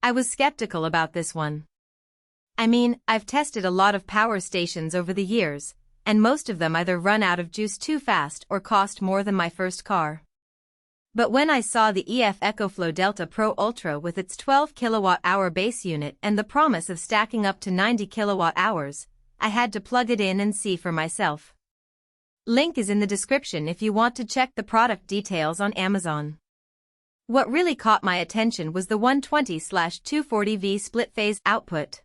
I was skeptical about this one. I mean, I've tested a lot of power stations over the years, and most of them either run out of juice too fast or cost more than my first car. But when I saw the EF ECOFLOW Delta Pro Ultra with its 12 kWh base unit and the promise of stacking up to 90 kWh, I had to plug it in and see for myself. Link is in the description if you want to check the product details on Amazon. What really caught my attention was the 120/240V split-phase output.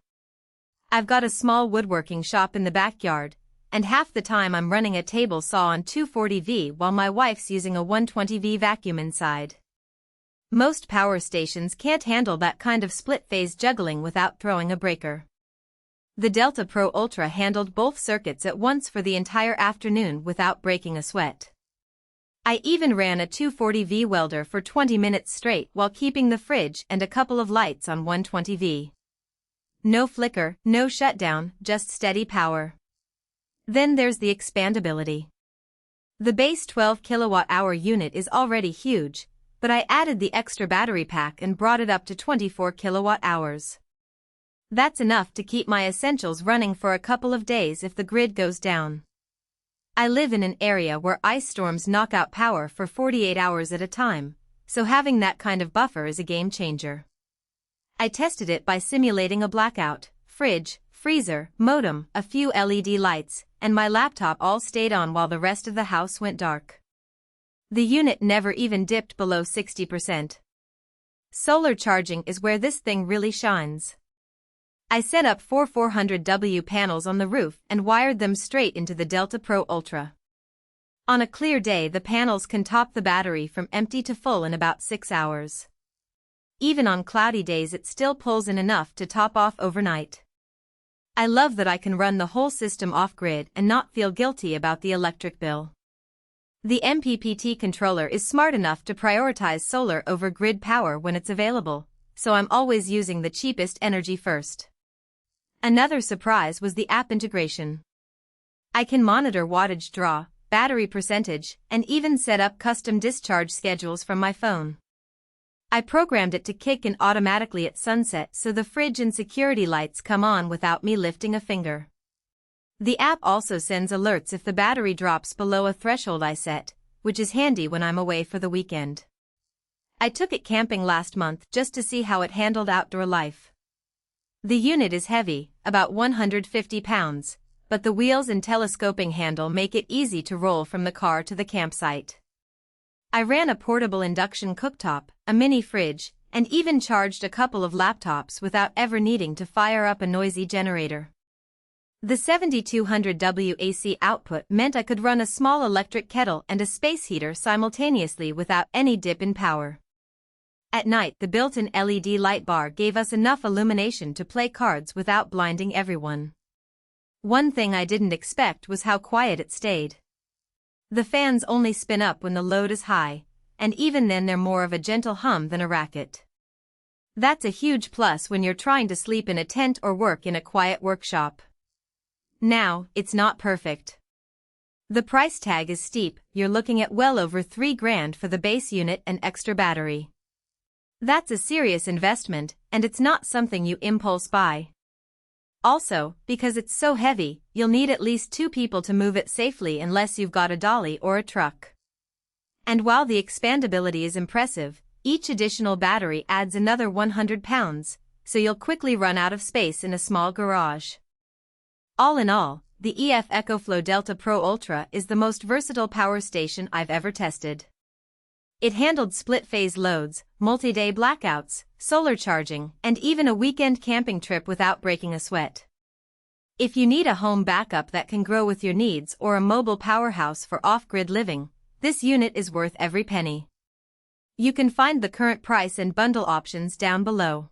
I've got a small woodworking shop in the backyard, and half the time I'm running a table saw on 240V while my wife's using a 120V vacuum inside. Most power stations can't handle that kind of split-phase juggling without throwing a breaker. The Delta Pro Ultra handled both circuits at once for the entire afternoon without breaking a sweat. I even ran a 240V welder for 20 minutes straight while keeping the fridge and a couple of lights on 120V. No flicker, no shutdown, just steady power. Then there's the expandability. The base 12 kWh unit is already huge, but I added the extra battery pack and brought it up to 24 kWh. That's enough to keep my essentials running for a couple of days if the grid goes down. I live in an area where ice storms knock out power for 48 hours at a time, so having that kind of buffer is a game changer. I tested it by simulating a blackout. Fridge, freezer, modem, a few LED lights, and my laptop all stayed on while the rest of the house went dark. The unit never even dipped below 60%. Solar charging is where this thing really shines. I set up 4 400W panels on the roof and wired them straight into the Delta Pro Ultra. On a clear day, the panels can top the battery from empty to full in about 6 hours. Even on cloudy days, it still pulls in enough to top off overnight. I love that I can run the whole system off-grid and not feel guilty about the electric bill. The MPPT controller is smart enough to prioritize solar over grid power when it's available, so I'm always using the cheapest energy first. Another surprise was the app integration. I can monitor wattage draw, battery percentage, and even set up custom discharge schedules from my phone. I programmed it to kick in automatically at sunset so the fridge and security lights come on without me lifting a finger. The app also sends alerts if the battery drops below a threshold I set, which is handy when I'm away for the weekend. I took it camping last month just to see how it handled outdoor life. The unit is heavy, about 150 pounds, but the wheels and telescoping handle make it easy to roll from the car to the campsite. I ran a portable induction cooktop, a mini fridge, and even charged a couple of laptops without ever needing to fire up a noisy generator. The 7200W AC output meant I could run a small electric kettle and a space heater simultaneously without any dip in power. At night, the built-in LED light bar gave us enough illumination to play cards without blinding everyone. One thing I didn't expect was how quiet it stayed. The fans only spin up when the load is high, and even then they're more of a gentle hum than a racket. That's a huge plus when you're trying to sleep in a tent or work in a quiet workshop. Now, it's not perfect. The price tag is steep. You're looking at well over $3,000 for the base unit and extra battery. That's a serious investment, and it's not something you impulse buy. Also, because it's so heavy, you'll need at least 2 people to move it safely unless you've got a dolly or a truck. And while the expandability is impressive, each additional battery adds another 100 pounds, so you'll quickly run out of space in a small garage. All in all, the EF ECOFLOW Delta Pro Ultra is the most versatile power station I've ever tested. It handled split-phase loads, multi-day blackouts, solar charging, and even a weekend camping trip without breaking a sweat. If you need a home backup that can grow with your needs or a mobile powerhouse for off-grid living, this unit is worth every penny. You can find the current price and bundle options down below.